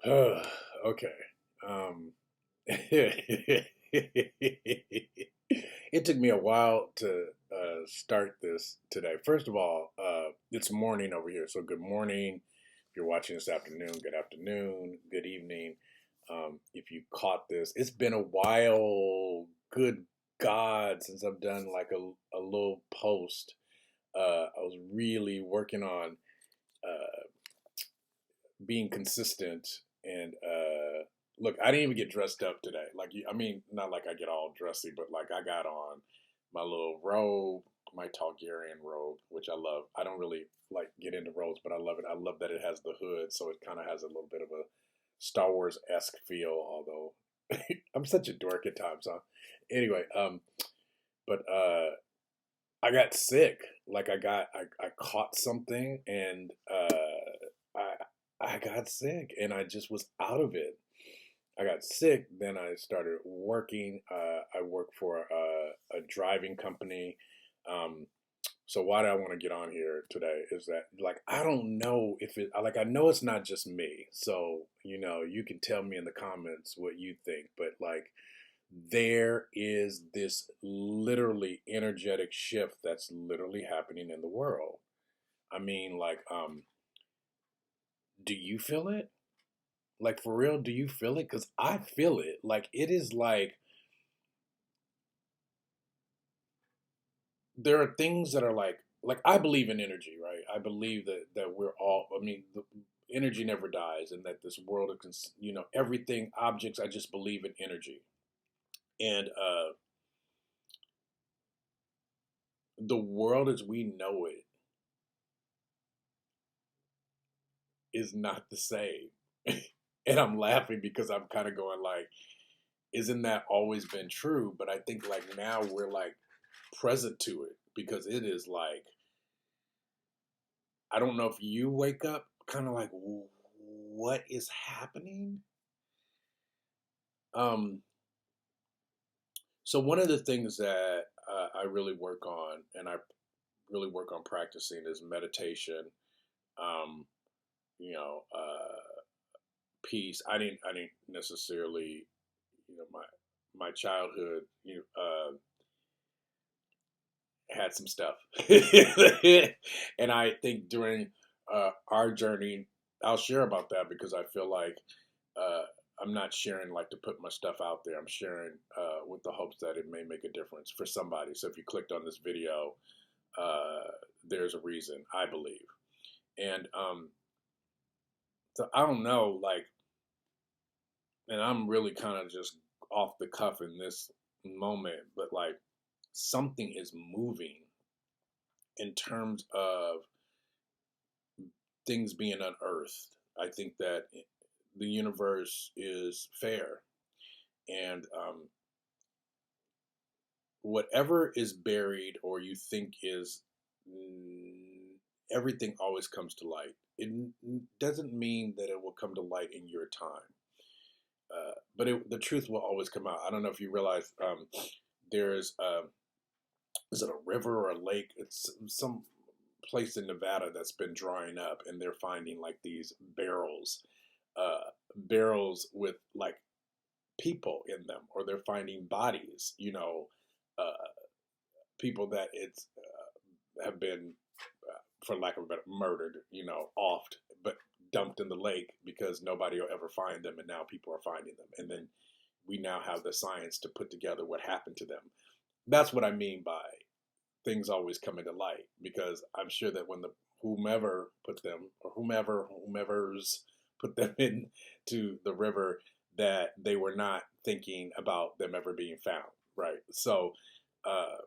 Okay. Um, it took me a while to start this today. First of all, it's morning over here, so good morning. If you're watching this afternoon, good evening. If you caught this, it's been a while. Good God, since I've done like a little post. I was really working on uh, being consistent and look, I didn't even get dressed up today. Like I mean, not like I get all dressy, but like I got on my little robe, my Targaryen robe, which I love. I don't really like get into robes, but I love it. I love that it has the hood, so it kind of has a little bit of a Star Wars esque feel. Although I'm such a dork at times, huh? Anyway, but I got sick. Like I caught something and I I got sick and I just was out of it. I got sick, then I started working. I work for a driving company. Um, so why do I want to get on here today is that like I don't know if it like I know it's not just me. So, you can tell me in the comments what you think, but like there is this literally energetic shift that's literally happening in the world. I mean, like, do you feel it? Like, for real, do you feel it? Because I feel it. Like, it is like there are things that are like I believe in energy, right? I believe that we're all. I mean, the energy never dies, and that this world is, everything, objects. I just believe in energy, and the world as we know it is not the same. And I'm laughing because I'm kind of going like, isn't that always been true? But I think like now we're like present to it because it is like I don't know if you wake up kind of like what is happening. Um, so one of the things that I really work on and I really work on practicing is meditation. Um, peace. I didn't necessarily, my childhood, had some stuff. And I think during our journey, I'll share about that because I feel like uh, I'm not sharing like to put my stuff out there. I'm sharing with the hopes that it may make a difference for somebody. So if you clicked on this video, uh, there's a reason, I believe. And so I don't know, like, and I'm really kind of just off the cuff in this moment, but like something is moving in terms of things being unearthed. I think that the universe is fair, and whatever is buried or you think is, everything always comes to light. It doesn't mean that it will come to light in your time, but the truth will always come out. I don't know if you realize there's is it a river or a lake? It's some place in Nevada that's been drying up, and they're finding like these barrels with like people in them, or they're finding bodies. Uh, people that it's have been, for lack of a better, murdered. Offed, but dumped in the lake because nobody will ever find them, and now people are finding them, and then we now have the science to put together what happened to them. That's what I mean by things always come into light because I'm sure that when the whomever put them or whomever's put them into the river that they were not thinking about them ever being found, right? So uh,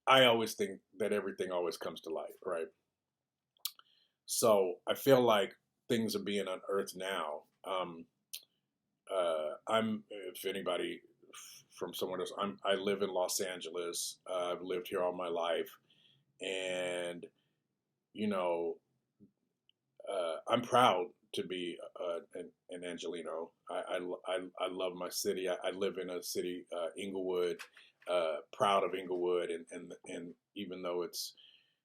I always think that everything always comes to light, right? So I feel like things are being unearthed now. I'm if anybody from somewhere else, I live in Los Angeles. I've lived here all my life, and you know, I'm proud to be an Angelino. I love my city. I live in a city, Inglewood. Proud of Inglewood, and even though it's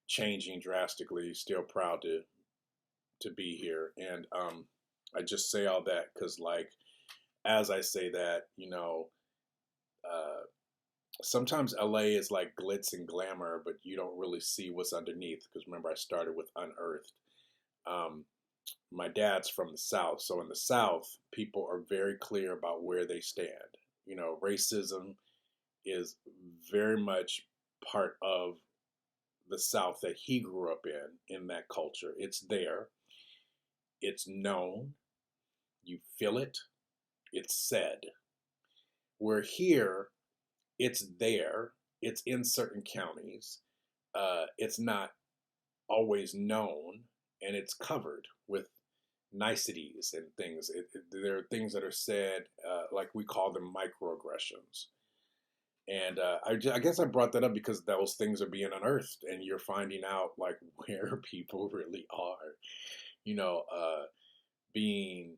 changing drastically, still proud to be here. And I just say all that because, like, as I say that, sometimes LA is like glitz and glamour, but you don't really see what's underneath. Because remember, I started with unearthed. Um, my dad's from the South, so in the South, people are very clear about where they stand. Racism is very much part of the South that he grew up in that culture. It's there, it's known, you feel it, it's said. We're here, it's there, it's in certain counties, it's not always known, and it's covered with niceties and things. There are things that are said, like we call them microaggressions. And I guess I brought that up because those things are being unearthed, and you're finding out like where people really are. You know, being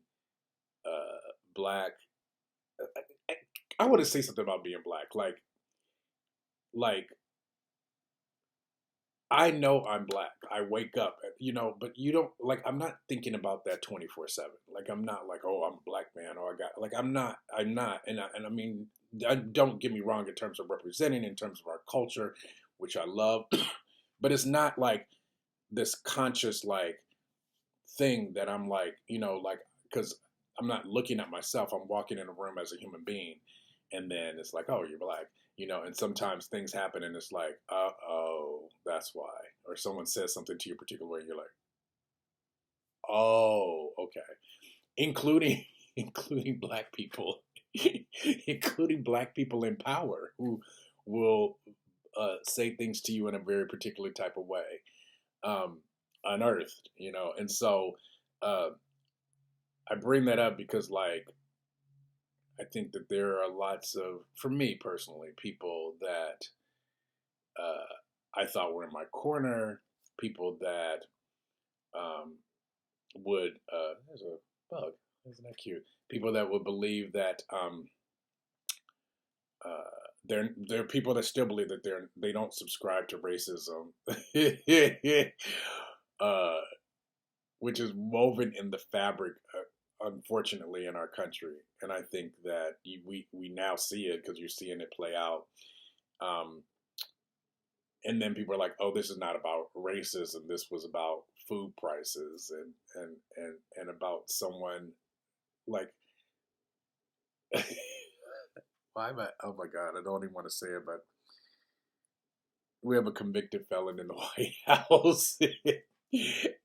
black. I, I want to say something about being black. Like I know I'm black. I wake up, but you don't like. I'm not thinking about that 24/7. Like I'm not like, oh, I'm a black man, or I got like I'm not. I'm not, and I mean, don't get me wrong in terms of representing, in terms of our culture, which I love, but it's not like this conscious like thing that I'm like, like because I'm not looking at myself. I'm walking in a room as a human being, and then it's like, oh, you're black, and sometimes things happen, and it's like, oh, that's why, or someone says something to you a particular way, and you're like, oh, okay, including including black people, including black people in power who will say things to you in a very particular type of way, um, unearthed, and so. Uh, I bring that up because, like, I think that there are lots of, for me personally, people that I thought were in my corner, people that um, would, there's a bug, isn't that cute? People that would believe that uh, they're people that still believe that they don't subscribe to racism, uh, which is woven in the fabric, unfortunately, in our country. And I think that we now see it because you're seeing it play out. Um, and then people are like, "Oh, this is not about racism. This was about food prices and about someone like." Why am I? Oh my God, I don't even want to say it, but we have a convicted felon in the White House.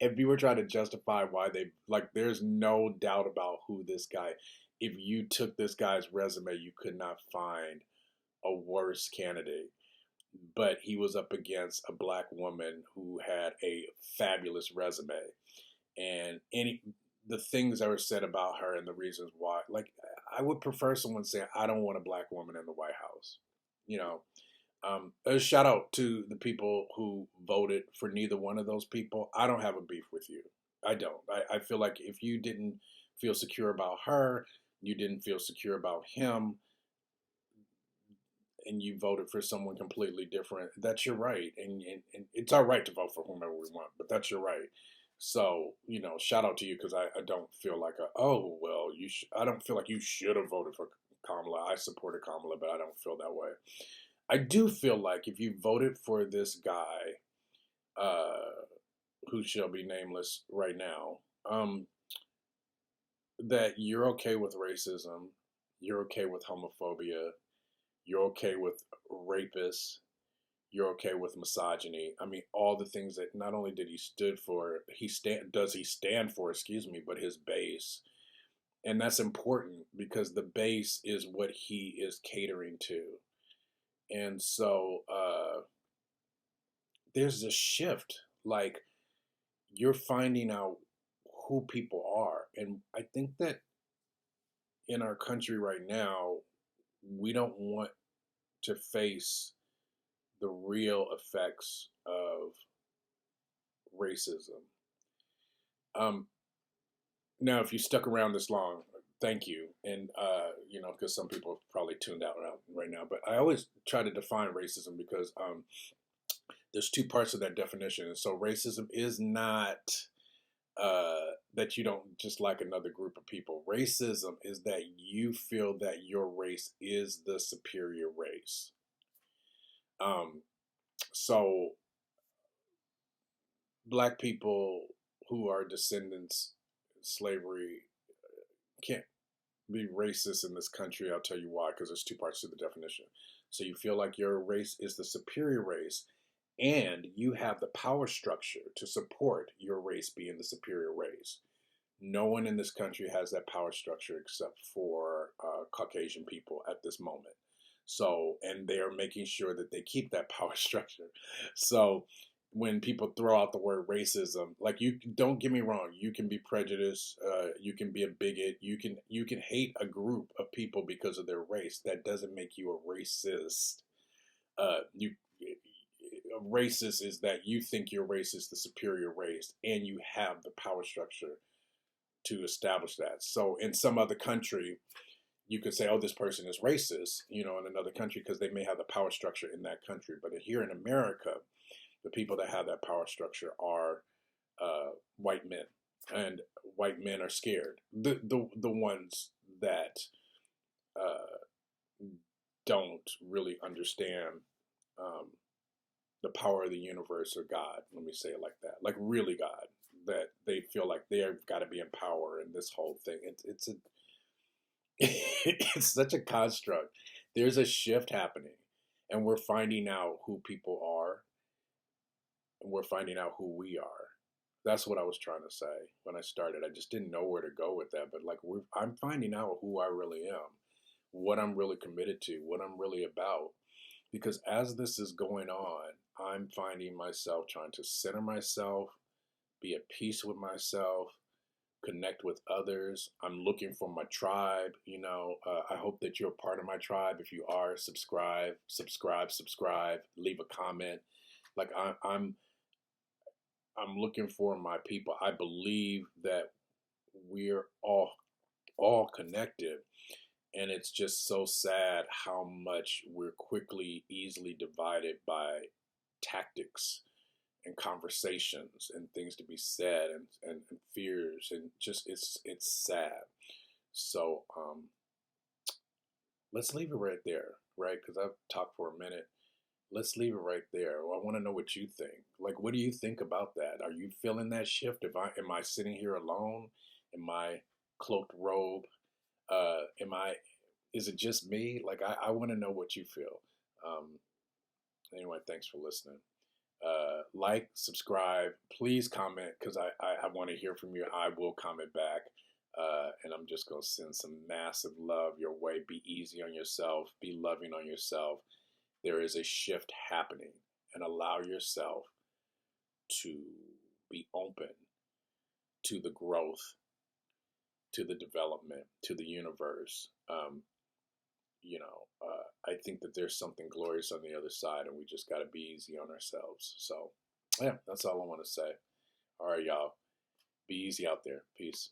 And people trying to justify why they like there's no doubt about who this guy. If you took this guy's resume, you could not find a worse candidate. But he was up against a black woman who had a fabulous resume. And the things that were said about her and the reasons why, like, I would prefer someone saying, I don't want a black woman in the White House. You know, a shout out to the people who voted for neither one of those people. I don't have a beef with you. I don't. I feel like if you didn't feel secure about her, you didn't feel secure about him, and you voted for someone completely different, that's your right. And it's our right to vote for whomever we want, but that's your right. So, shout out to you because I don't feel like, oh, well, I don't feel like you should have voted for Kamala. I supported Kamala, but I don't feel that way. I do feel like if you voted for this guy, uh, who shall be nameless right now, that you're okay with racism, you're okay with homophobia, you're okay with rapists, you're okay with misogyny. I mean, all the things that not only did he stood for, he stand for, excuse me, but his base. And that's important because the base is what he is catering to. And so there's a shift. Like you're finding out who people are. And I think that in our country right now, we don't want to face the real effects of racism. Um, Now, if you stuck around this long, thank you. And, because some people have probably tuned out right now, but I always try to define racism because there's two parts of that definition. And so racism is not that you don't just like another group of people. Racism is that you feel that your race is the superior race. Um, so black people who are descendants of slavery can't be racist in this country. I'll tell you why, because there's two parts to the definition. So you feel like your race is the superior race, and you have the power structure to support your race being the superior race. No one in this country has that power structure except for Caucasian people at this moment. So, and they are making sure that they keep that power structure. So, when people throw out the word racism, like, you don't get me wrong, you can be prejudiced, you can be a bigot, you can hate a group of people because of their race. That doesn't make you a racist. You A racist is that you think your race is the superior race, and you have the power structure to establish that. So in some other country, you could say, oh, this person is racist, in another country, because they may have the power structure in that country. But here in America, the people that have that power structure are white men, and white men are scared. The ones that don't really understand um, the power of the universe or God. Let me say it like that, like really God. That they feel like they've got to be in power in this whole thing. It's a it's such a construct. There's a shift happening, and we're finding out who people are, and we're finding out who we are. That's what I was trying to say when I started. I just didn't know where to go with that, but like I'm finding out who I really am, what I'm really committed to, what I'm really about. Because as this is going on, I'm finding myself trying to center myself, be at peace with myself, connect with others. I'm looking for my tribe. I hope that you're a part of my tribe. If you are, subscribe, leave a comment. Like I'm looking for my people. I believe that we're all connected, and it's just so sad how much we're easily divided by tactics and conversations and things to be said, and fears, and just it's sad. So let's leave it right there, right? Because I've talked for a minute. Let's leave it right there. Well, I want to know what you think. Like, what do you think about that? Are you feeling that shift? If I am I sitting here alone in my cloaked robe? Am I? Is it just me? Like, I want to know what you feel. Um, anyway, thanks for listening. Like, subscribe, please comment, because I want to hear from you. I will comment back. And I'm just going to send some massive love your way. Be easy on yourself. Be loving on yourself. There is a shift happening, and allow yourself to be open to the growth, to the development, to the universe. I think that there's something glorious on the other side, and we just got to be easy on ourselves. So, yeah, that's all I want to say. All right, y'all. Be easy out there. Peace.